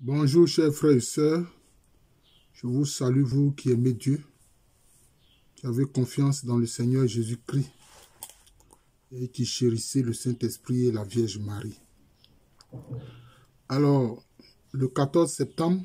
Bonjour chers frères et sœurs, je vous salue vous qui aimez Dieu, qui avez confiance dans le Seigneur Jésus-Christ et qui chérissez le Saint-Esprit et la Vierge Marie. Alors, le 14 septembre,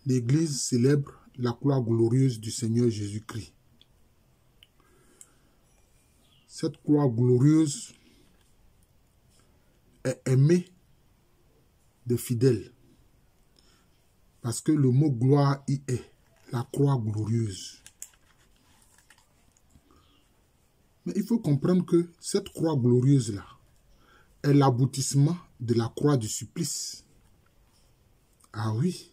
l'Église célèbre la croix glorieuse du Seigneur Jésus-Christ. Cette croix glorieuse est aimée des fidèles parce que le mot gloire y est, la croix glorieuse. Mais il faut comprendre que cette croix glorieuse-là est l'aboutissement de la croix du supplice. Ah oui,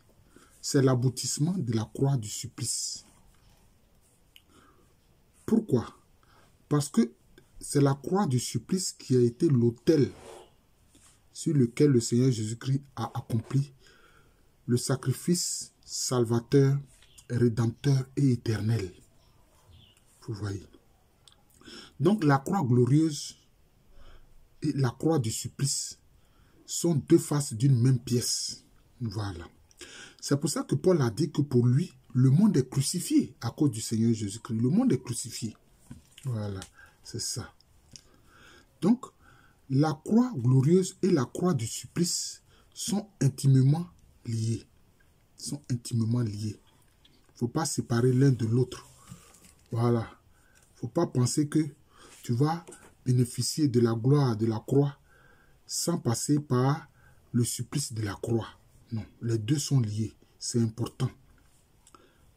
c'est l'aboutissement de la croix du supplice. Pourquoi? Parce que c'est la croix du supplice qui a été l'autel sur lequel le Seigneur Jésus-Christ a accompli le sacrifice salvateur, rédempteur et éternel. Vous voyez. Donc la croix glorieuse et la croix du supplice sont deux faces d'une même pièce. Voilà. C'est pour ça que Paul a dit que pour lui, le monde est crucifié à cause du Seigneur Jésus-Christ. Le monde est crucifié. Voilà, c'est ça. Donc, la croix glorieuse et la croix du supplice sont intimement liées. Sont intimement liées. Il ne faut pas séparer l'un de l'autre. Voilà. Il ne faut pas penser que tu vas bénéficier de la gloire de la croix sans passer par le supplice de la croix. Non, les deux sont liés. C'est important.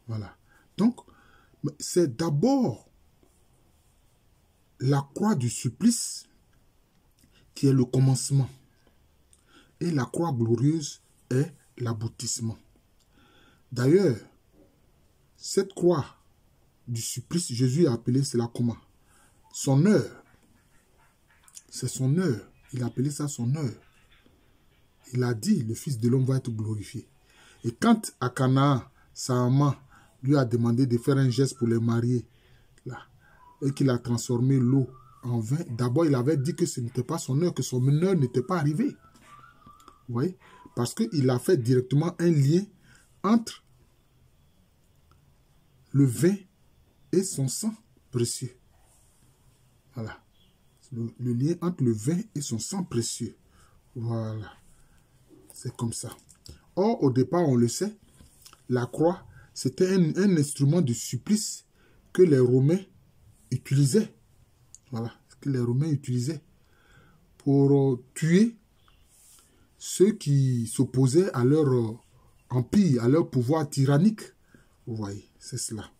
Voilà. Donc, c'est d'abord la croix du supplice qui est le commencement. Et la croix glorieuse est l'aboutissement. D'ailleurs, cette croix du supplice, Jésus a appelé cela comment? Son heure. C'est son heure. Il a appelé ça son heure. Il a dit, le Fils de l'homme va être glorifié. Et quand à Canaan, sa maman lui a demandé de faire un geste pour les marier, là, et qu'il a transformé l'eau en vin, d'abord il avait dit que ce n'était pas son heure, que son heure n'était pas arrivée. Vous voyez? Parce qu'il a fait directement un lien entre le vin et son sang précieux. Voilà. Le lien entre le vin et son sang précieux. Voilà. C'est comme ça. Or, au départ, on le sait, la croix, c'était un instrument de supplice que les Romains utilisaient. Voilà. Que les Romains utilisaient pour tuer ceux qui s'opposaient à leur empire, à leur pouvoir tyrannique. Vous voyez, c'est cela.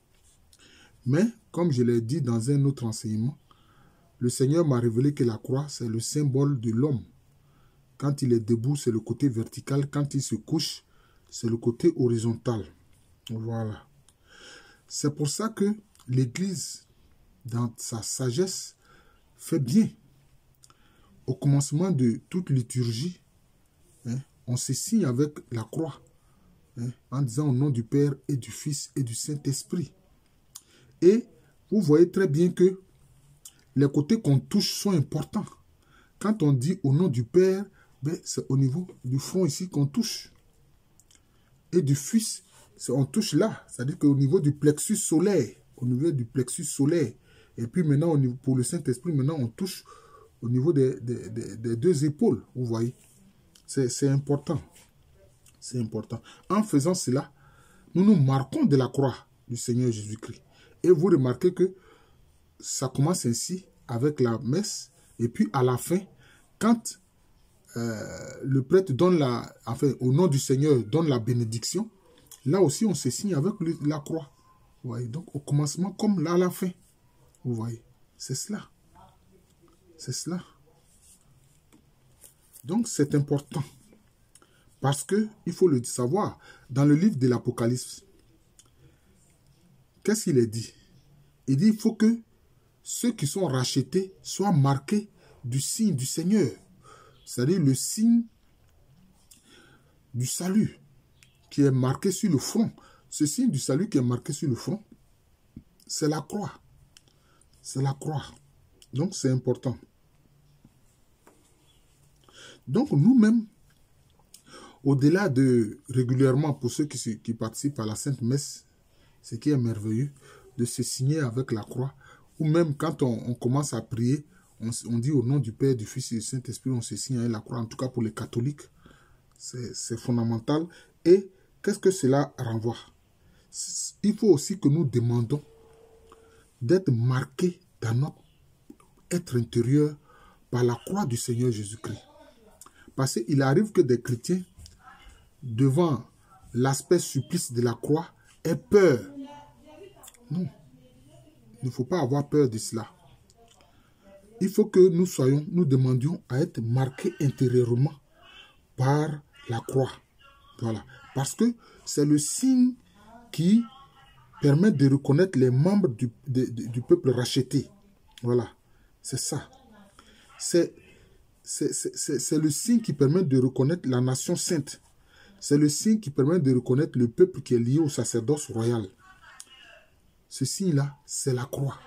Mais, comme je l'ai dit dans un autre enseignement, le Seigneur m'a révélé que la croix, c'est le symbole de l'homme. Quand il est debout, c'est le côté vertical. Quand il se couche, c'est le côté horizontal. Voilà. C'est pour ça que l'Église, dans sa sagesse, fait bien. Au commencement de toute liturgie, on se signe avec la croix, en disant au nom du Père et du Fils et du Saint-Esprit. Et vous voyez très bien que les côtés qu'on touche sont importants. Quand on dit au nom du Père, c'est au niveau du front ici qu'on touche. Et du Fils, on touche là. C'est-à-dire qu'au niveau du plexus solaire. Au niveau du plexus solaire. Et puis maintenant, pour le Saint-Esprit, maintenant on touche au niveau des deux épaules. Vous voyez. C'est important. C'est important. En faisant cela, nous nous marquons de la croix du Seigneur Jésus-Christ. Et vous remarquez que ça commence ainsi avec la messe. Et puis à la fin, quand le prêtre donne au nom du Seigneur, donne la bénédiction, là aussi on se signe avec la croix. Vous voyez, donc au commencement comme là à la fin. Vous voyez, c'est cela. C'est cela. Donc c'est important. Parce que, il faut le savoir, dans le livre de l'Apocalypse, qu'est-ce qu'il est dit? Il dit, il faut que ceux qui sont rachetés soient marqués du signe du Seigneur. C'est-à-dire le signe du salut qui est marqué sur le front. Ce signe du salut qui est marqué sur le front, c'est la croix. C'est la croix. Donc c'est important. Donc nous-mêmes, Au-delà de régulièrement, pour ceux qui participent à la Sainte Messe, ce qui est merveilleux, de se signer avec la croix, ou même quand on commence à prier, on dit au nom du Père, du Fils et du Saint-Esprit, on se signe avec la croix, en tout cas pour les catholiques. C'est fondamental. Et qu'est-ce que cela renvoie? Il faut aussi que nous demandons d'être marqués dans notre être intérieur par la croix du Seigneur Jésus-Christ. Parce qu'il arrive que des chrétiens, devant l'aspect supplice de la croix, aient peur. Non, il ne faut pas avoir peur de cela. Il faut que nous demandions à être marqués intérieurement par la croix. Voilà. Parce que c'est le signe qui permet de reconnaître les membres du peuple racheté. Voilà. C'est ça. C'est le signe qui permet de reconnaître la nation sainte. C'est le signe qui permet de reconnaître le peuple qui est lié au sacerdoce royal. Ce signe-là, c'est la croix.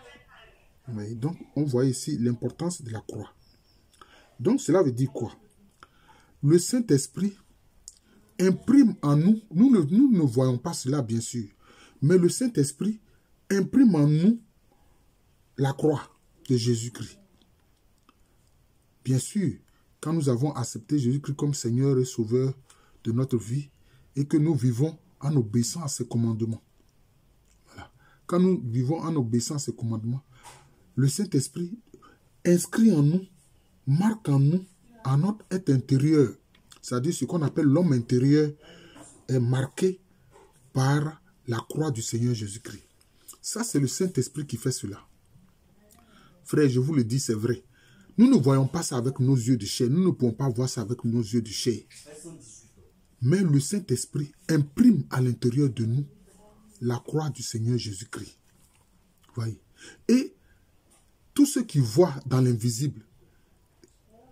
Oui, donc, on voit ici l'importance de la croix. Donc, cela veut dire quoi? Le Saint-Esprit imprime en nous, nous ne voyons pas cela bien sûr, mais le Saint-Esprit imprime en nous la croix de Jésus-Christ. Bien sûr, quand nous avons accepté Jésus-Christ comme Seigneur et Sauveur de notre vie et que nous vivons en obéissant à ses commandements. Voilà. Quand nous vivons en obéissant à ses commandements, le Saint-Esprit inscrit en nous, marque en nous, en notre être intérieur. C'est-à-dire ce qu'on appelle l'homme intérieur est marqué par la croix du Seigneur Jésus-Christ. Ça, c'est le Saint-Esprit qui fait cela. Frère, je vous le dis, c'est vrai. Nous ne voyons pas ça avec nos yeux de chair. Nous ne pouvons pas voir ça avec nos yeux de chair. Mais le Saint-Esprit imprime à l'intérieur de nous la croix du Seigneur Jésus-Christ. Voyez. Et tous ceux qui voient dans l'invisible,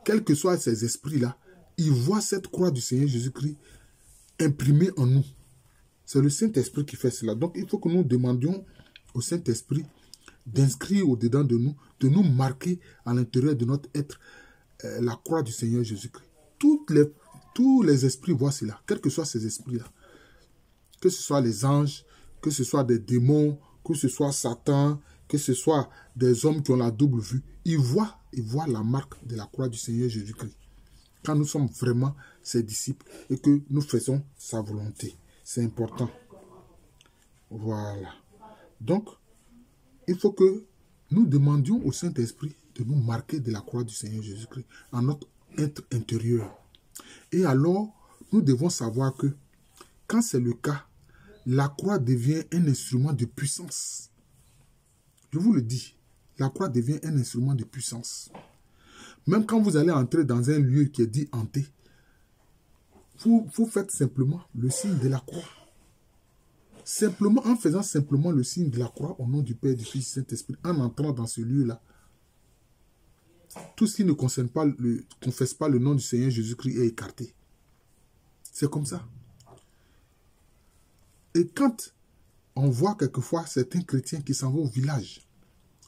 quels que soient ces esprits-là, ils voient cette croix du Seigneur Jésus-Christ imprimée en nous. C'est le Saint-Esprit qui fait cela. Donc, il faut que nous demandions au Saint-Esprit d'inscrire au-dedans de nous marquer à l'intérieur de notre être la croix du Seigneur Jésus-Christ. Tous les esprits voient cela, quels que soient ces esprits-là. Que ce soit les anges, que ce soit des démons, que ce soit Satan, que ce soit des hommes qui ont la double vue, ils voient la marque de la croix du Seigneur Jésus-Christ. Quand nous sommes vraiment ses disciples et que nous faisons sa volonté. C'est important. Voilà. Donc, il faut que nous demandions au Saint-Esprit de nous marquer de la croix du Seigneur Jésus-Christ en notre être intérieur. Et alors, nous devons savoir que quand c'est le cas, la croix devient un instrument de puissance. Je vous le dis, la croix devient un instrument de puissance. Même quand vous allez entrer dans un lieu qui est dit hanté, vous faites simplement le signe de la croix. Simplement, en faisant simplement le signe de la croix au nom du Père, du Fils et du Saint-Esprit, en entrant dans ce lieu-là, tout ce qui ne confesse pas le nom du Seigneur Jésus-Christ est écarté. C'est comme ça. Et quand on voit quelquefois certains chrétiens qui s'en vont au village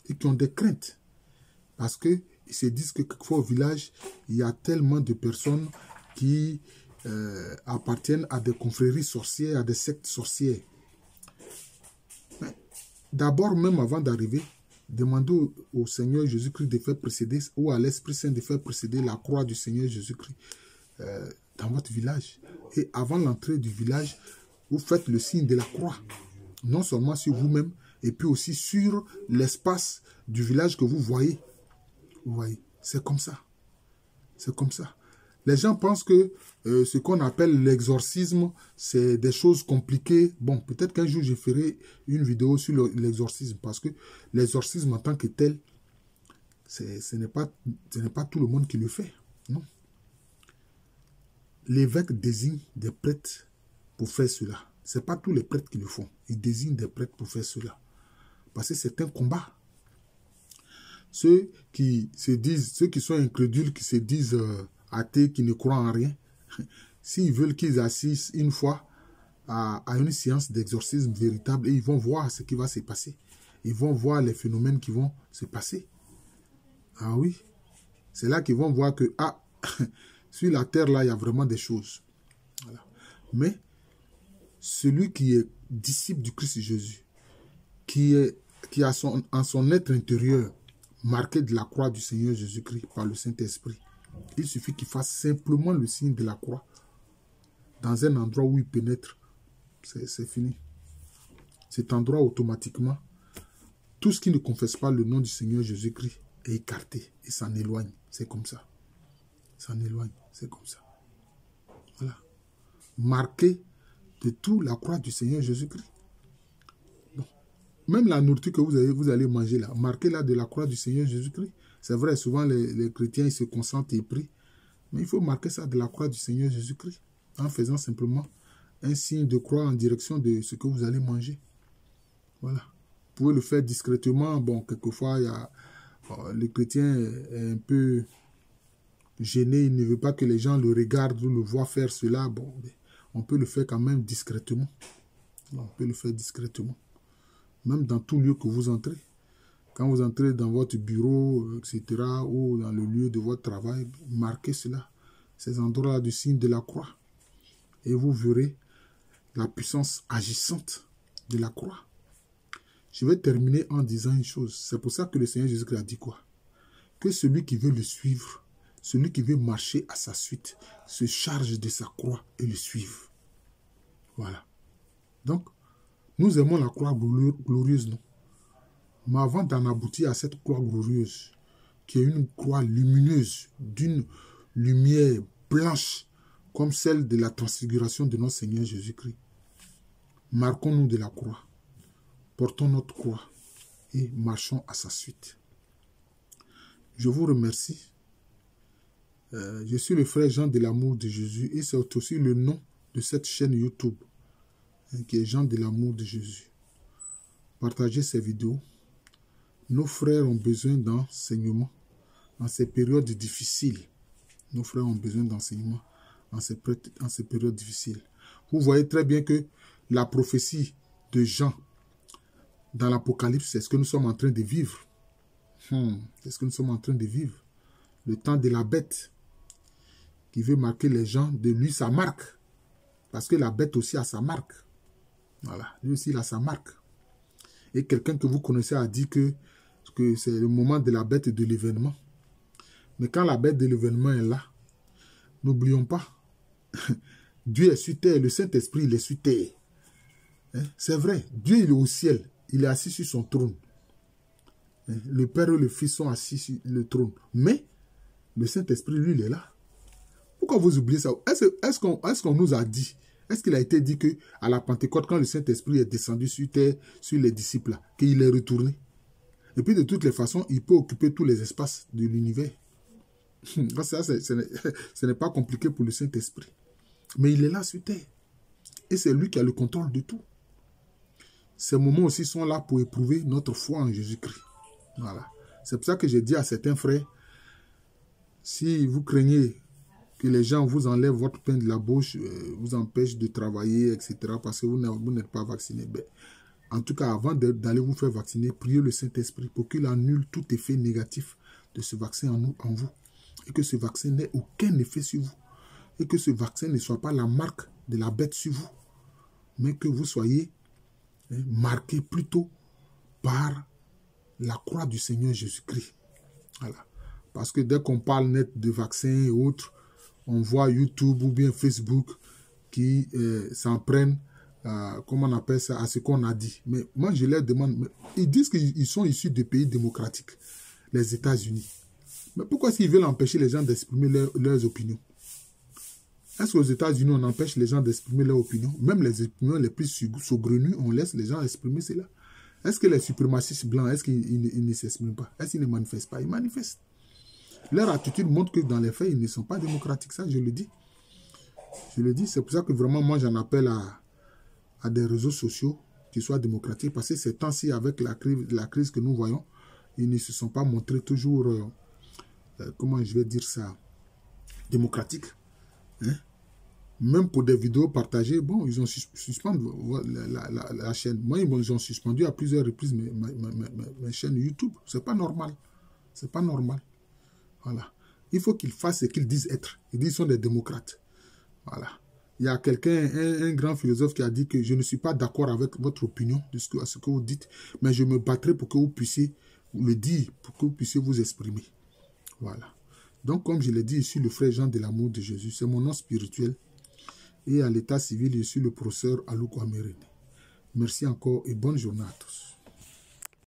et qui ont des craintes, parce qu'ils se disent que quelquefois au village, il y a tellement de personnes qui appartiennent à des confréries sorcières, à des sectes sorcières. D'abord, même avant d'arriver, demandez au Seigneur Jésus-Christ de faire précéder, ou à l'Esprit Saint de faire précéder la croix du Seigneur Jésus-Christ dans votre village. Et avant l'entrée du village, vous faites le signe de la croix. Non seulement sur vous-même, et puis aussi sur l'espace du village que vous voyez. Vous voyez, c'est comme ça. C'est comme ça. Les gens pensent que ce qu'on appelle l'exorcisme, c'est des choses compliquées. Bon, peut-être qu'un jour, je ferai une vidéo sur l'exorcisme, parce que l'exorcisme en tant que tel, ce n'est pas tout le monde qui le fait. Non. L'évêque désigne des prêtres pour faire cela. Ce n'est pas tous les prêtres qui le font. Ils désignent des prêtres pour faire cela. Parce que c'est un combat. Ceux qui sont incrédules, qui se disent athées, qui ne croient en rien, s'ils veulent qu'ils assistent une fois à une séance d'exorcisme véritable, et ils vont voir ce qui va se passer. Ils vont voir les phénomènes qui vont se passer. Ah oui, c'est là qu'ils vont voir que, sur la terre, là, il y a vraiment des choses. Voilà. Mais celui qui est disciple du Christ Jésus, qui a en son être intérieur marqué de la croix du Seigneur Jésus-Christ par le Saint-Esprit, il suffit qu'il fasse simplement le signe de la croix dans un endroit où il pénètre. C'est fini. Cet endroit, automatiquement, tout ce qui ne confesse pas le nom du Seigneur Jésus-Christ est écarté et s'en éloigne. C'est comme ça. S'en éloigne. C'est comme ça. Voilà. Marqué de tout la croix du Seigneur Jésus-Christ. Même la nourriture que vous allez manger là, marquez-la de la croix du Seigneur Jésus-Christ. C'est vrai, souvent les chrétiens ils se concentrent et prient. Mais il faut marquer ça de la croix du Seigneur Jésus-Christ. En faisant simplement un signe de croix en direction de ce que vous allez manger. Voilà. Vous pouvez le faire discrètement. Bon, quelquefois, le chrétien est un peu gêné. Il ne veut pas que les gens le regardent ou le voient faire cela. Bon, on peut le faire quand même discrètement. On peut le faire discrètement. Même dans tout lieu que vous entrez. Quand vous entrez dans votre bureau, etc., ou dans le lieu de votre travail, marquez cela. Ces endroits-là du signe de la croix. Et vous verrez la puissance agissante de la croix. Je vais terminer en disant une chose. C'est pour ça que le Seigneur Jésus-Christ a dit quoi? Que celui qui veut le suivre, celui qui veut marcher à sa suite, se charge de sa croix et le suive. Voilà. Donc, nous aimons la croix glorieuse, non? Mais avant d'en aboutir à cette croix glorieuse, qui est une croix lumineuse, d'une lumière blanche, comme celle de la transfiguration de notre Seigneur Jésus-Christ, marquons-nous de la croix. Portons notre croix et marchons à sa suite. Je vous remercie. Je suis le frère Jean de l'amour de Jésus et c'est aussi le nom de cette chaîne YouTube qui est Jean de l'amour de Jésus. Partagez ces vidéos. Nos frères ont besoin d'enseignement dans ces périodes difficiles. Nos frères ont besoin d'enseignement dans ces périodes difficiles. Vous voyez très bien que la prophétie de Jean dans l'Apocalypse, c'est ce que nous sommes en train de vivre. C'est ce que nous sommes en train de vivre. Le temps de la bête qui veut marquer les gens de lui sa marque. Parce que la bête aussi a sa marque. Voilà, lui aussi il a sa marque. Et quelqu'un que vous connaissez a dit que c'est le moment de la bête et de l'événement. Mais quand la bête de l'événement est là, n'oublions pas, Dieu est sur terre, le Saint-Esprit il est sur terre. C'est vrai, Dieu il est au ciel. Il est assis sur son trône. Le Père et le Fils sont assis sur le trône. Mais le Saint-Esprit, lui, il est là. Pourquoi vous oubliez ça? Est-ce qu'on nous a dit, est-ce qu'il a été dit qu'à la Pentecôte, quand le Saint-Esprit est descendu sur terre, sur les disciples, qu'il est retourné? Et puis de toutes les façons, il peut occuper tous les espaces de l'univers. Ça, ce n'est pas compliqué pour le Saint-Esprit. Mais il est là sur terre. Et c'est lui qui a le contrôle de tout. Ces moments aussi sont là pour éprouver notre foi en Jésus-Christ. Voilà. C'est pour ça que j'ai dit à certains frères, si vous craignez que les gens vous enlèvent votre pain de la bouche, vous empêchent de travailler, etc., parce que vous n'êtes pas vacciné, ben, en tout cas, avant d'aller vous faire vacciner, priez le Saint-Esprit pour qu'il annule tout effet négatif de ce vaccin en vous. Et que ce vaccin n'ait aucun effet sur vous. Et que ce vaccin ne soit pas la marque de la bête sur vous. Mais que vous soyez marqué plutôt par la croix du Seigneur Jésus-Christ. Voilà. Parce que dès qu'on parle net de vaccins et autres, on voit YouTube ou bien Facebook qui s'en prennent, comment on appelle ça, à ce qu'on a dit. Mais moi, je leur demande, ils disent qu'ils sont issus de pays démocratiques, les États-Unis. Mais pourquoi est-ce qu'ils veulent empêcher les gens d'exprimer leurs opinions? Est-ce qu'aux États-Unis, on empêche les gens d'exprimer leurs opinions? Même les opinions les plus saugrenues, on laisse les gens exprimer cela. Est-ce que les suprémacistes blancs, est-ce qu'ils ne s'expriment pas? Est-ce qu'ils ne manifestent pas? Ils manifestent. Leur attitude montre que dans les faits, ils ne sont pas démocratiques. Ça, je le dis. Je le dis. C'est pour ça que vraiment, moi, j'en appelle à des réseaux sociaux qui soient démocratiques. Parce que ces temps-ci, avec la crise que nous voyons, ils ne se sont pas montrés toujours, comment je vais dire ça, démocratiques. Hein? Même pour des vidéos partagées, bon, ils ont suspendu la chaîne. Moi, ils ont suspendu à plusieurs reprises mes chaînes YouTube. C'est pas normal. C'est pas normal. Voilà. Il faut qu'ils fassent ce qu'ils disent être. Ils disent qu'ils sont des démocrates. Voilà. Il y a quelqu'un, un grand philosophe qui a dit que je ne suis pas d'accord avec votre opinion de ce que vous dites, mais je me battrai pour que vous puissiez le dire, pour que vous puissiez vous exprimer. Voilà. Donc, comme je l'ai dit, je suis le frère Jean de l'amour de Jésus. C'est mon nom spirituel. Et à l'état civil, je suis le professeur Alou Kwame René. Merci encore et bonne journée à tous.